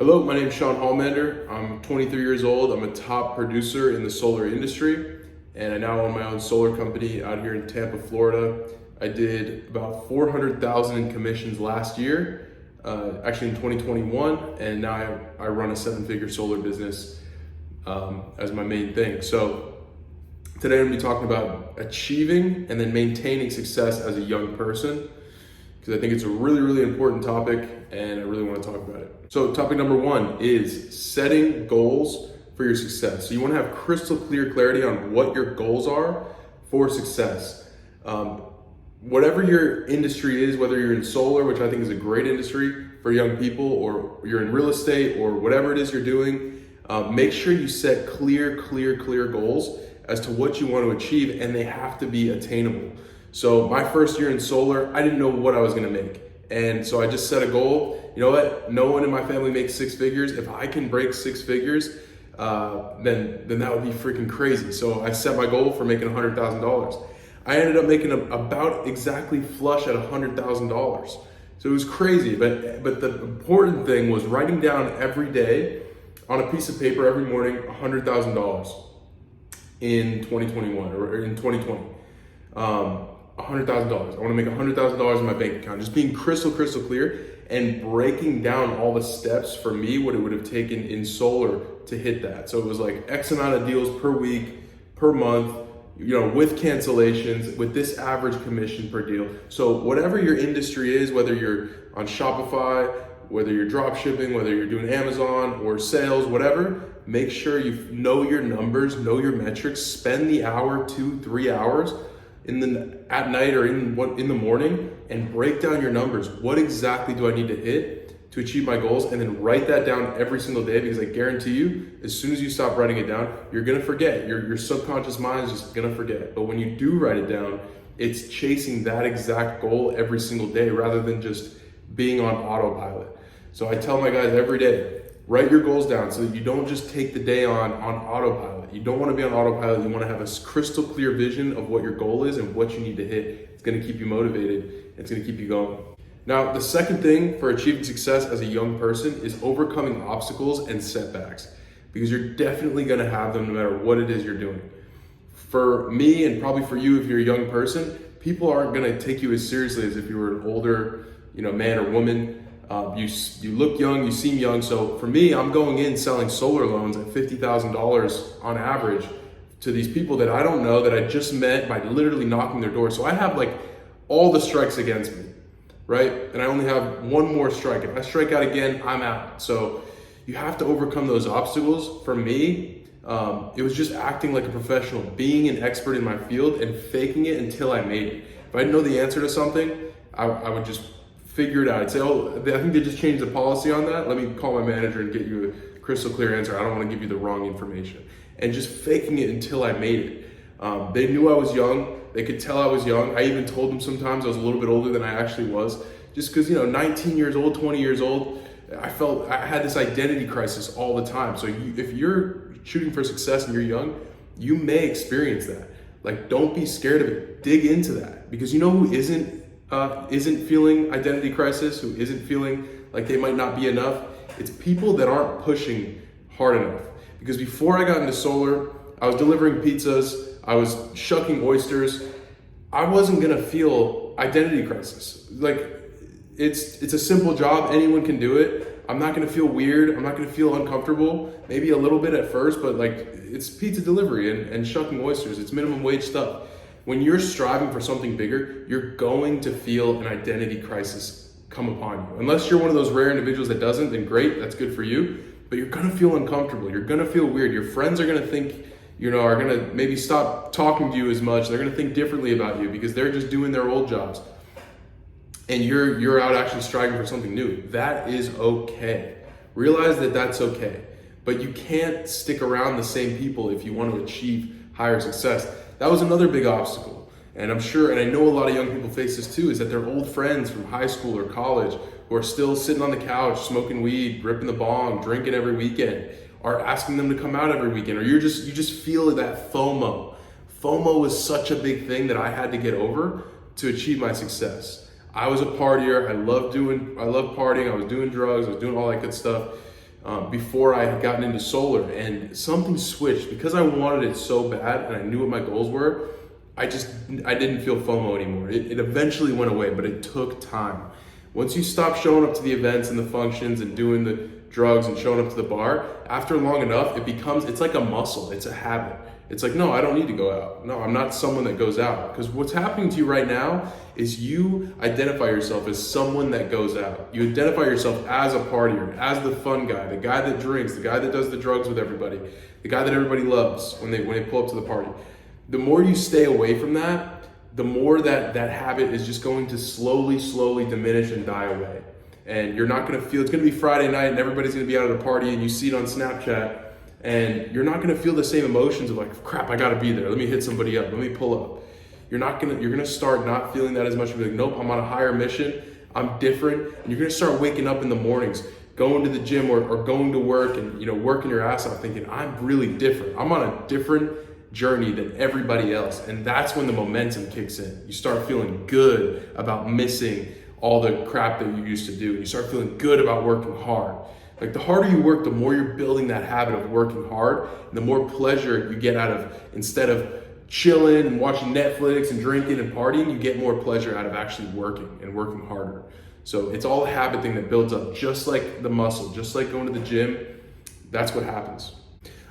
Hello, my name is Sean Hallmander. I'm 23 years old. I'm a top producer in the solar industry, and I now own my own solar company out here in Tampa, Florida. I did about 400,000 in commissions last year, actually in 2021, and now I run a seven-figure solar business as my main thing. So today I'm going to be talking about achieving and then maintaining success as a young person, because I think it's a really, really important topic and I really want to talk about it. So topic number one is setting goals for your success. So you want to have crystal clear clarity on what your goals are for success. Whatever your industry is, whether you're in solar, which I think is a great industry for young people, or you're in real estate, or whatever it is you're doing, make sure you set clear goals as to what you want to achieve, and they have to be attainable. So my first year in solar, I didn't know what I was gonna make. And so I just set a goal. You know what? No one in my family makes six figures. If I can break six figures, then that would be freaking crazy. So I set my goal for making $100,000. I ended up making about exactly flush at $100,000. So it was crazy, but the important thing was writing down every day on a piece of paper every morning $100,000 in 2021 or in 2020. $100,000. I want to make $100,000 in my bank account. Just being crystal clear and breaking down all the steps for me, what it would have taken in solar to hit that. So it was like X amount of deals per week, per month, with cancellations, with this average commission per deal. So whatever your industry is, whether you're on Shopify, whether you're drop shipping, whether you're doing Amazon or sales, whatever, make sure you know your numbers, know your metrics, spend the hour, 2-3 hours at night or in the morning and break down your numbers. What exactly do I need to hit to achieve my goals? And then write that down every single day, because I guarantee you, as soon as you stop writing it down, you're gonna forget. Your subconscious mind is just gonna forget. But when you do write it down, it's chasing that exact goal every single day rather than just being on autopilot. So I tell my guys every day, write your goals down so that you don't just take the day on autopilot. You don't want to be on autopilot. You want to have a crystal clear vision of what your goal is and what you need to hit. It's going to keep you motivated. It's going to keep you going. Now, the second thing for achieving success as a young person is overcoming obstacles and setbacks, because you're definitely going to have them no matter what it is you're doing. For me, and probably for you if you're a young person, people aren't going to take you as seriously as if you were an older, man or woman. You look young, you seem young. So for me, I'm going in selling solar loans at $50,000 on average to these people that I don't know, that I just met by literally knocking their door. So I have like all the strikes against me, right? And I only have one more strike. If I strike out again, I'm out. So you have to overcome those obstacles. For me, it was just acting like a professional, being an expert in my field and faking it until I made it. If I know the answer to something, I would just figure it out. I'd say, I think they just changed the policy on that. Let me call my manager and get you a crystal clear answer. I don't want to give you the wrong information. And just faking it until I made it. They knew I was young. They could tell I was young. I even told them sometimes I was a little bit older than I actually was. Just because, 19 years old, 20 years old, I felt I had this identity crisis all the time. So if you're shooting for success and you're young, you may experience that. Like, don't be scared of it. Dig into that. Because who isn't feeling identity crisis, who isn't feeling like they might not be enough? It's people that aren't pushing hard enough. Because before I got into solar, I was delivering pizzas, I was shucking oysters. I wasn't gonna feel identity crisis. Like, it's a simple job, anyone can do it. I'm not gonna feel weird, I'm not gonna feel uncomfortable, maybe a little bit at first, but like, it's pizza delivery and shucking oysters, it's minimum wage stuff. When you're striving for something bigger, you're going to feel an identity crisis come upon you. Unless you're one of those rare individuals that doesn't, then great, that's good for you. But you're gonna feel uncomfortable. You're gonna feel weird. Your friends are gonna think, are gonna maybe stop talking to you as much. They're gonna think differently about you because they're just doing their old jobs. And you're out actually striving for something new. That is okay. Realize that that's okay. But you can't stick around the same people if you want to achieve higher success. That was another big obstacle. And I'm sure, and I know a lot of young people face this too, is that their old friends from high school or college who are still sitting on the couch, smoking weed, ripping the bong, drinking every weekend, are asking them to come out every weekend. Or you just feel that FOMO. FOMO was such a big thing that I had to get over to achieve my success. I was a partier. I loved partying. I was doing drugs. I was doing all that good stuff. before I had gotten into solar, and something switched because I wanted it so bad and I knew what my goals were. I didn't feel FOMO anymore. It eventually went away, but it took time. Once you stop showing up to the events and the functions and doing the drugs and showing up to the bar, after long enough, it's like a muscle, it's a habit. It's like, no, I don't need to go out. No, I'm not someone that goes out. Because what's happening to you right now is you identify yourself as someone that goes out. You identify yourself as a partier, as the fun guy, the guy that drinks, the guy that does the drugs with everybody, the guy that everybody loves when they pull up to the party. The more you stay away from that, the more that habit is just going to slowly diminish and die away. And you're not gonna feel, it's gonna be Friday night and everybody's gonna be out at a party and you see it on Snapchat, and you're not gonna feel the same emotions of like, crap, I gotta be there. Let me hit somebody up, let me pull up. You're gonna start not feeling that as much. You're like, nope, I'm on a higher mission, I'm different. And you're gonna start waking up in the mornings, going to the gym or going to work and working your ass off thinking, I'm really different. I'm on a different journey than everybody else. And that's when the momentum kicks in. You start feeling good about missing all the crap that you used to do. You start feeling good about working hard. Like the harder you work, the more you're building that habit of working hard, and the more pleasure you get out of, instead of chilling and watching Netflix and drinking and partying, you get more pleasure out of actually working and working harder. So it's all a habit thing that builds up, just like the muscle, just like going to the gym. That's what happens.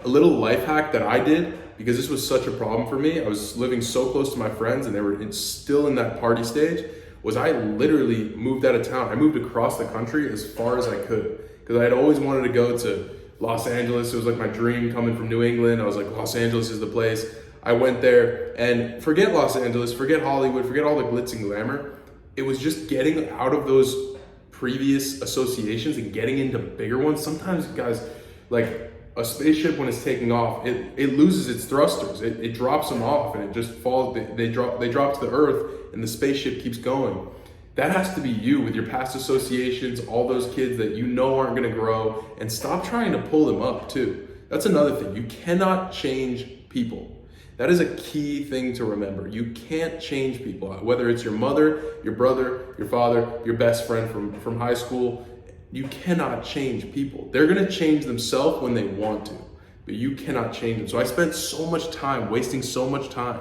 A little life hack that I did, because this was such a problem for me, I was living so close to my friends and they were still in that party stage, was I literally moved out of town. I moved across the country as far as I could, because I had always wanted to go to Los Angeles. It was like my dream coming from New England. I was like, Los Angeles is the place. I went there, and forget Los Angeles, forget Hollywood, forget all the glitz and glamour. It was just getting out of those previous associations and getting into bigger ones. Sometimes, guys, like a spaceship when it's taking off, it loses its thrusters. It drops them off and it just falls. They drop to the earth and the spaceship keeps going. That has to be you with your past associations, all those kids that aren't gonna grow, and stop trying to pull them up too. That's another thing. You cannot change people. That is a key thing to remember. You can't change people, whether it's your mother, your brother, your father, your best friend from high school. You cannot change people. They're gonna change themselves when they want to, but you cannot change them. So I spent so much time, wasting so much time,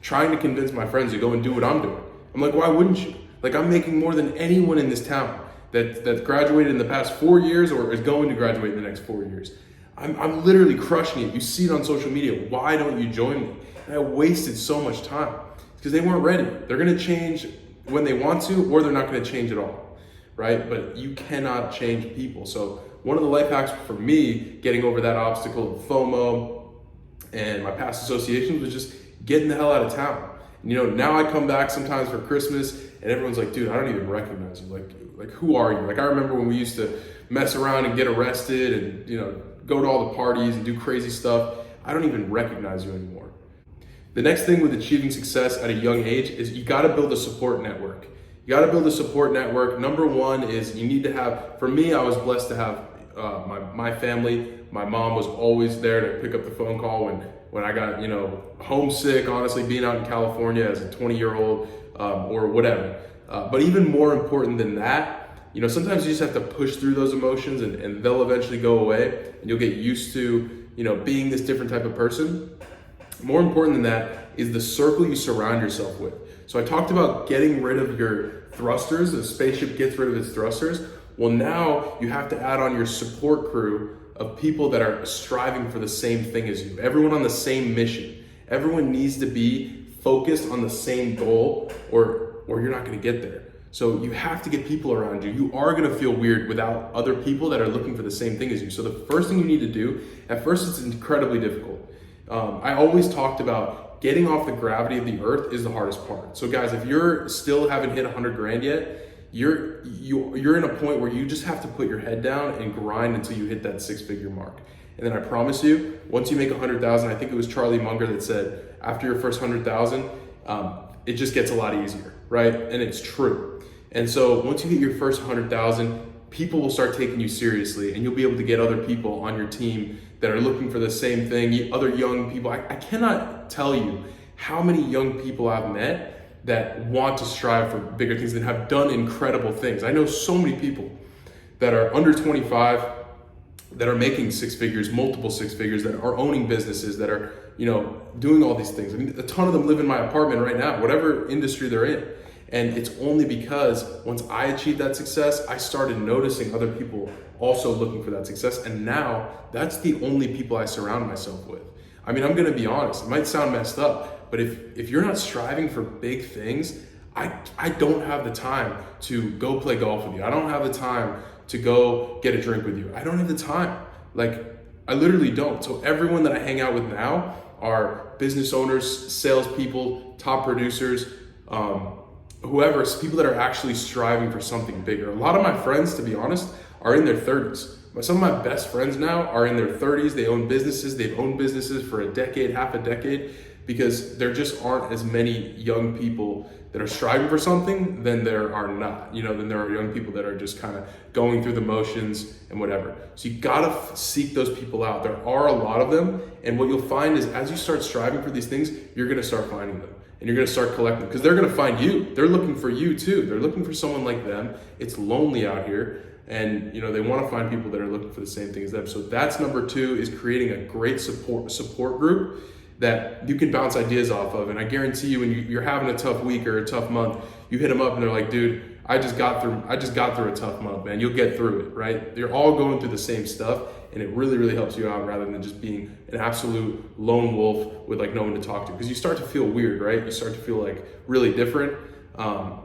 trying to convince my friends to go and do what I'm doing. I'm like, why wouldn't you? Like, I'm making more than anyone in this town that graduated in the past 4 years or is going to graduate in the next 4 years. I'm literally crushing it. You see it on social media. Why don't you join me? And I wasted so much time because they weren't ready. They're gonna change when they want to, or they're not gonna change at all, right? But you cannot change people. So one of the life hacks for me, getting over that obstacle of FOMO and my past associations, was just getting the hell out of town. And, now I come back sometimes for Christmas and everyone's like, dude, I don't even recognize you. Like who are you? Like, I remember when we used to mess around and get arrested and, go to all the parties and do crazy stuff. I don't even recognize you anymore. The next thing with achieving success at a young age is you gotta build a support network. You gotta build a support network. Number one is you need to have, for me, I was blessed to have my family. My mom was always there to pick up the phone call when I got, homesick, honestly, being out in California as a 20-year-old or whatever. But even more important than that, sometimes you just have to push through those emotions and they'll eventually go away and you'll get used to, being this different type of person. More important than that is the circle you surround yourself with. So I talked about getting rid of your thrusters. The spaceship gets rid of its thrusters. Well, now you have to add on your support crew of people that are striving for the same thing as you. Everyone on the same mission. Everyone needs to be focused on the same goal or you're not gonna get there. So you have to get people around you. You are gonna feel weird without other people that are looking for the same thing as you. So the first thing you need to do, at first it's incredibly difficult. I always talked about getting off the gravity of the earth is the hardest part. So guys, if you're still haven't hit 100 grand yet, you're in a point where you just have to put your head down and grind until you hit that 6-figure mark. And then I promise you, once you make 100,000, I think it was Charlie Munger that said, after your first 100,000, it just gets a lot easier, right? And it's true. And so once you hit your first 100,000, people will start taking you seriously and you'll be able to get other people on your team that are looking for the same thing, other young people. I cannot tell you how many young people I've met that want to strive for bigger things and have done incredible things. I know so many people that are under 25 that are making six figures, multiple six figures, that are owning businesses, that are, doing all these things. I mean, a ton of them live in my apartment right now, whatever industry they're in. And it's only because once I achieved that success, I started noticing other people also looking for that success. And now that's the only people I surround myself with. I mean, I'm gonna be honest, it might sound messed up, but if you're not striving for big things, I don't have the time to go play golf with you. I don't have the time to go get a drink with you. I don't have the time. Like, I literally don't. So everyone that I hang out with now are business owners, salespeople, top producers, whoever, people that are actually striving for something bigger. A lot of my friends, to be honest, are in their 30s. Some of my best friends now are in their 30s. They own businesses. They've owned businesses for a decade, half a decade, because there just aren't as many young people that are striving for something than there are not. Then there are young people that are just kind of going through the motions and whatever. So you gotta seek those people out. There are a lot of them, and what you'll find is as you start striving for these things, you're gonna start finding them. And you're gonna start collecting, because they're gonna find you. They're looking for you too. They're looking for someone like them. It's lonely out here. And they want to find people that are looking for the same thing as them. So that's number 2, is creating a great support group that you can bounce ideas off of. And I guarantee you, when you're having a tough week or a tough month, you hit them up and they're like, dude, I just got through a tough month, man. You'll get through it, right? You're all going through the same stuff, and it really, really helps you out, rather than just being an absolute lone wolf with like no one to talk to. Because you start to feel weird, right? You start to feel like really different.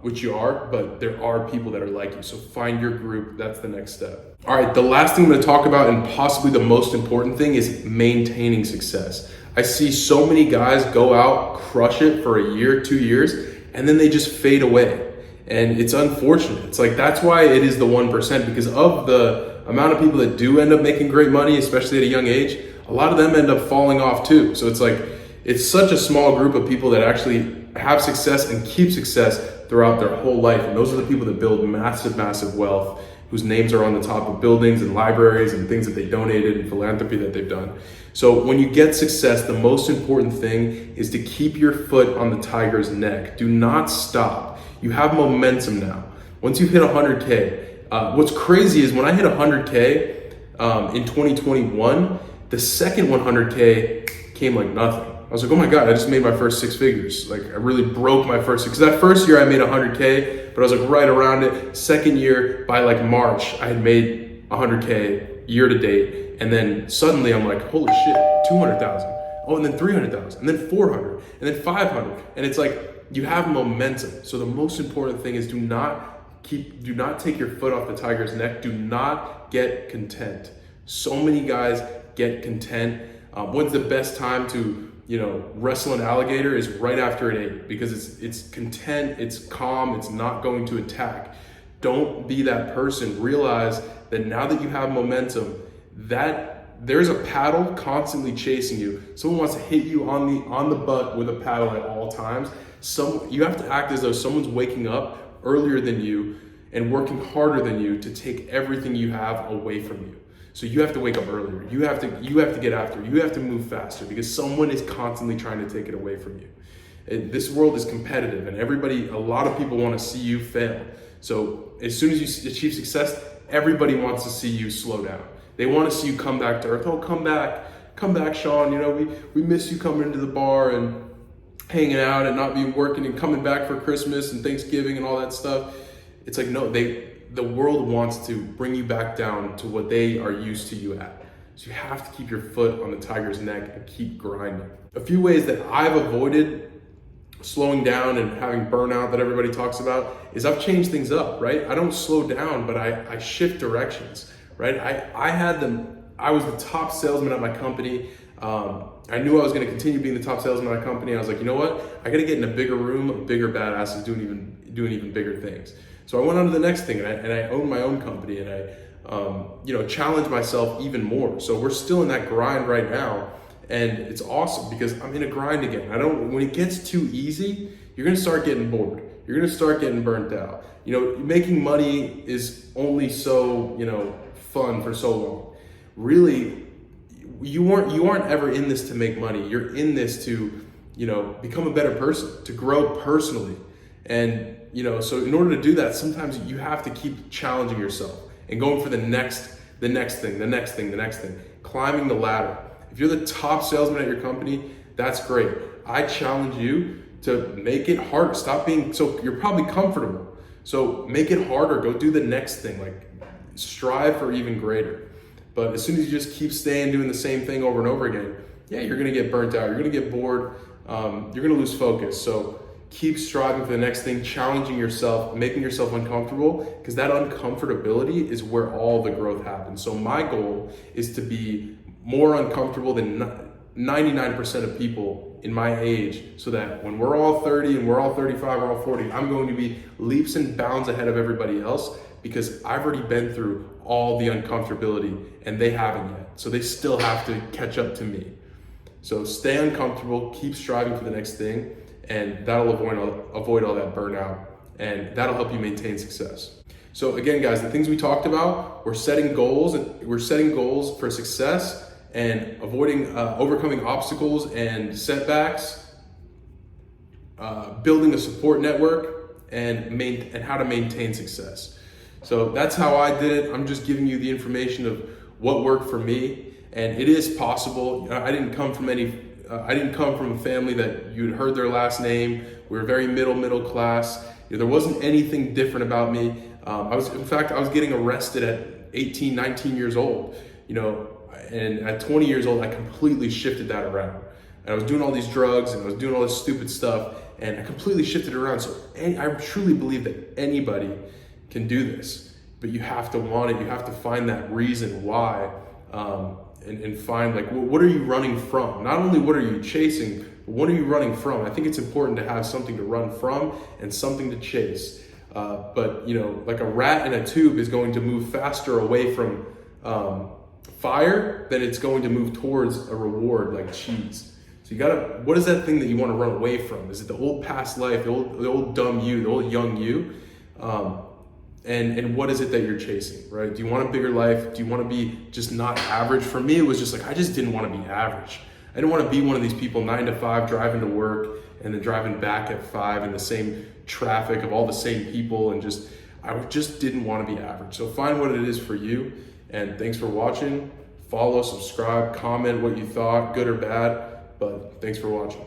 Which you are, but there are people that are like you. So find your group. That's the next step. All right, the last thing I'm going to talk about, and possibly the most important thing, is maintaining success. I see so many guys go out, crush it for a year, 2 years, and then they just fade away. And it's unfortunate. It's like, that's why it is the 1%, because of the amount of people that do end up making great money, especially at a young age, a lot of them end up falling off too. So it's like, it's such a small group of people that actually have success and keep success throughout their whole life. And those are the people that build massive, massive wealth, whose names are on the top of buildings and libraries and things that they donated and philanthropy that they've done. So when you get success, the most important thing is to keep your foot on the tiger's neck. Do not stop. You have momentum now. Once you hit 100K, what's crazy is when I hit 100K in 2021, the second 100K came like nothing. I was like, oh my God, I just made my first 6 figures. Like, I really broke my first, because that first year I made 100K, but I was like right around it. Second year, by like March, I had made 100K year to date. And then suddenly I'm like, holy shit, 200,000. Oh, and then 300,000, and then 400, and then 500. And it's like, you have momentum. So the most important thing is do not take your foot off the tiger's neck. Do not get content. So many guys get content. When's the best time to wrestle an alligator? Is right after it ate, because it's content, it's calm, it's not going to attack. Don't be that person. Realize that now that you have momentum, that there's a paddle constantly chasing you. Someone wants to hit you on the butt with a paddle at all times. You have to act as though someone's waking up earlier than you and working harder than you to take everything you have away from you. So you have to wake up earlier. You have to get after it. You have to move faster, because someone is constantly trying to take it away from you. This world is competitive, and a lot of people want to see you fail. So as soon as you achieve success, everybody wants to see you slow down. They want to see you come back to earth. Oh, come back, Sean. We miss you coming into the bar and hanging out and not be working and coming back for Christmas and Thanksgiving and all that stuff. It's like, no, the world wants to bring you back down to what they are used to you at. So you have to keep your foot on the tiger's neck and keep grinding. A few ways that I've avoided slowing down and having burnout that everybody talks about is I've changed things up, right? I don't slow down, but I shift directions, right? I was the top salesman at my company. I knew I was going to continue being the top salesman at my company. I was like, you know what? I got to get in a bigger room of bigger badasses doing even bigger things. So I went on to the next thing, and I own my own company, and I challenge myself even more. So we're still in that grind right now, and it's awesome because I'm in a grind again. When it gets too easy, you're gonna start getting bored. You're gonna start getting burnt out. Making money is only so, fun for so long. Really, you aren't ever in this to make money. You're in this to, become a better person, to grow personally. And, so in order to do that, sometimes you have to keep challenging yourself and going for the next the next thing, the next thing, the next thing. Climbing the ladder. If you're the top salesman at your company, that's great. I challenge you to make it harder. Stop being, so you're probably comfortable. So make it harder, go do the next thing, like strive for even greater. But as soon as you just keep staying doing the same thing over and over again, yeah, you're gonna get burnt out, you're gonna get bored, you're gonna lose focus. So keep striving for the next thing, challenging yourself, making yourself uncomfortable, because that uncomfortability is where all the growth happens. So my goal is to be more uncomfortable than 99% of people in my age, so that when we're all 30 and we're all 35, we're all 40, I'm going to be leaps and bounds ahead of everybody else, because I've already been through all the uncomfortability and they haven't yet. So they still have to catch up to me. So stay uncomfortable, keep striving for the next thing, and that'll avoid all that burnout, and that'll help you maintain success. So again, guys, the things we talked about, we're setting goals for success and overcoming obstacles and setbacks, building a support network, and how to maintain success. So that's how I did it. I'm just giving you the information of what worked for me, and it is possible. I didn't come from a family that you'd heard their last name. We were very middle class. There wasn't anything different about me. I was getting arrested at 18, 19 years old, and at 20 years old, I completely shifted that around. And I was doing all these drugs and I was doing all this stupid stuff, and I completely shifted it around. So I truly believe that anybody can do this, but you have to want it. You have to find that reason why, and find, like, what are you running from? Not only what are you chasing, but what are you running from? I think it's important to have something to run from and something to chase. But like a rat in a tube is going to move faster away from fire than it's going to move towards a reward like cheese. So what is that thing that you want to run away from? Is it the old past life, the old dumb you, the old young you? And what is it that you're chasing, right? Do you want a bigger life? Do you want to be just not average? For me, it was just like, I just didn't want to be average. I didn't want to be one of these people 9 to 5 driving to work and then driving back at 5 in the same traffic of all the same people, and I just didn't want to be average. So find what it is for you, and thanks for watching. Follow, subscribe, comment what you thought, good or bad, but thanks for watching.